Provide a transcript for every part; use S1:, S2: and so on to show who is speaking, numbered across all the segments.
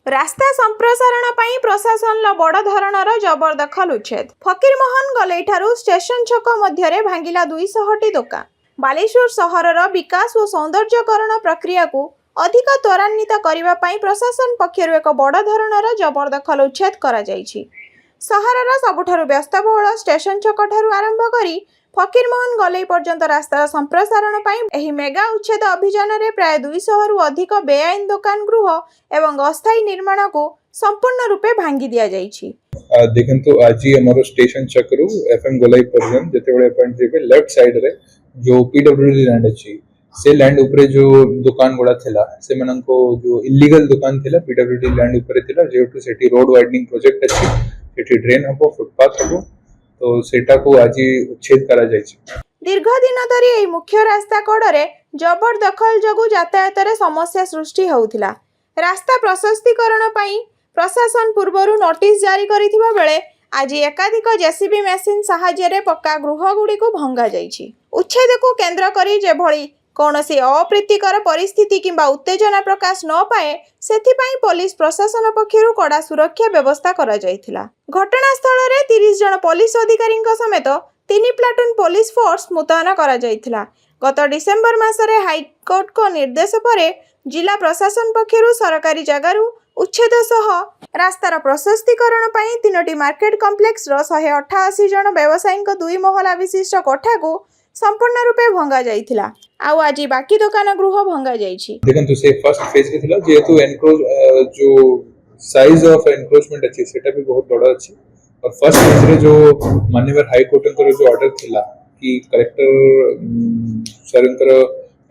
S1: रास्ता संप्रसारण पाई प्रशासन बड़ धरणर जबरदखल उच्छेद। फकीरमोहन गलई ठारू स्टेशन छक मध्य भांगिला 200टी दुकान। बालेश्वर सहरर विकास और सौंदर्यकरण प्रक्रिया को अधिक त्वरान्वित करने पाई प्रशासन पक्षर एक बड़ धरणर जबरदखल उच्छेद करा जायछि। सहरर सबुठारु व्यस्तबहुल स्टेशन छक ठारू आरंभ करी फकीरमोहन गलई पर्यंत रास्तार संप्रसारण पाई एही मेगा उच्छेद अभियान रे प्राय 200 रु अधिक बेआईन दुकान गृह एवं अस्थायी निर्माण को संपूर्ण रूपे भांगी दिया जायछि।
S2: देखंतु आज हमर स्टेशन चक्रू एफएम गलई पर्यंत जेतेबेले अपन जेबे लेफ्ट साइड रे जो पीडब्ल्यूडी लैंड अछि से लैंड ऊपर जो दुकान गुड़ा थिला से मननको जो इलीगल दुकान थिला पीडब्ल्यूडी लैंड ऊपर थिला जेटू सेठी रोड वाइडनिंग प्रोजेक्ट अछि सेठी ड्रेन हबो फुटपाथ हबो तो सेटा को आज उच्छेद करा जायछि।
S1: दीर्घ दिन धरी एही मुख्य रास्ता कड़े जबरदखल जगु यातायात रे समस्या सृष्टि होउथिला। रास्ता प्रशस्तीकरण पाई प्रशासन पूर्वरु नोटिस जारी करिथिबा बेले आज एकाधिक जेसीबी मेसिन सहायता रे पक्का गृह गुडी को भंगा जायछि। उच्छेद को केंद्र करी जे भली कौनसी अप्रीतिकर परिस्थिति किंबा उत्तेजना प्रकाश न पाए सेथिपाई पुलिस प्रशासन पक्षरु कड़ा सुरक्षा व्यवस्था करा जायथिला। घटनास्थल रे 30 जन पुलिस अधिकारी समेत 3 प्लाटून पुलिस फोर्स मुतयन करा जायथिला। गत डिसेंबर मासरे हाईकोर्ट को निर्देश पर जिला प्रशासन पक्षरु सरकारी जगारु उच्छेद सह रास्तार प्रशस्तीकरण पाई 3टी मार्केट कॉम्प्लेक्स रो 188 जन व्यवसायी 2 महला विशिष्ट कोठा को संपूर्ण रूपे भंगा जायथिला। आउ आज बाकी दुकान गृह भंगा जायछि।
S2: देखंतु से फर्स्ट फेज के थिला जेतु एनक्रोच जो साइज ऑफ एनक्रोचमेंट अछि सेटा भी बहुत बड़ा अछि और फर्स्ट फेज रे जो माननीय हाई कोर्ट को जो ऑर्डर थिला कि कलेक्टर सरंकर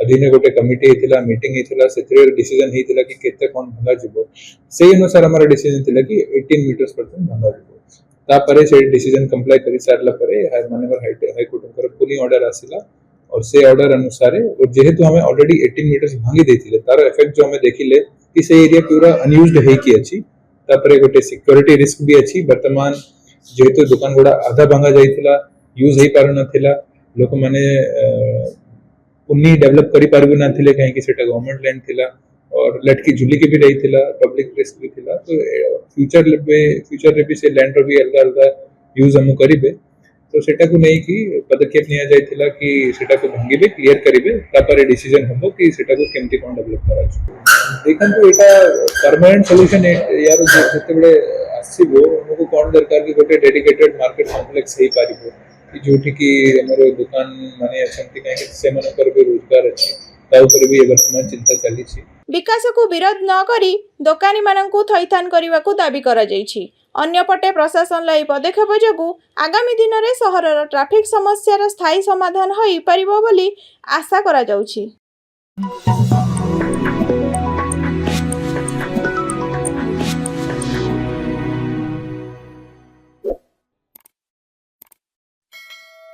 S2: अधीन गोटे कमिटी हेतिला मीटिंग हेतिला सेथरे डिसीजन हेतिला कि केते कोन भंगा जिवो सेही अनुसार हमर डिसीजन थिला कि 18 मीटर्स पर्यंत भंगा जिवो तापरे से डिसीजन कंप्लाई करि सारला परे माननीय हाई कोर्ट को पुनी ऑर्डर आसिला और से ऑर्डर अनुसार और जेहेतु हमें ऑलरेडी 18 मीटर्स भांगी देथिले तार इफेक्ट जो हमें देखिले कि से एरिया पूरा अनयूज्ड है कि अछि तापरे गोटे सिक्योरिटी रिस्क भी अछि। वर्तमान जेहेतु दुकान गुड़ा आधा भांगा जाइथिला यूज हे पारु नथिला लोक माने उन्नी डेवलप करि पारबो नथिले काहे कि सेटा गवर्नमेंट लैंड थिला और लटकी झुली के भी रही थिला पब्लिक रिस्क भी थिला तो फ्यूचर रे भी से लैंड रो भी अलग अलग यूज हम करिबे तो सेटा को नहीं कि पदक्षेप निया जाइथिला कि सेटा को भांगिबे क्लियर करिबे तापर डिसीजन हबो कि सेटा को केमती कोन डेवलप कराछ। देखंतु एटा परमानेंट सॉल्यूशन यार जेतेबेले आसीबो हमको कोन दरकार कि गोटे डेडिकेटेड मार्केट कॉम्प्लेक्स हे पारिबो कि जोठी कि हमर दुकान माने अछंती काहे कि से मन पर भी रोजगार अछि ता ऊपर भी वर्तमान चिंता चली छी।
S1: विकास को विरोध न करी दुकानी माननकु थैथान करिवा को दाबी करा जायछि। अन्यपटे प्रशासन लाई पदक्षेप जगु आगामी दिन रे सहरर ट्रैफिक समस्यार स्थायी समाधान होई परिबो बोली आशा करा जाउछि।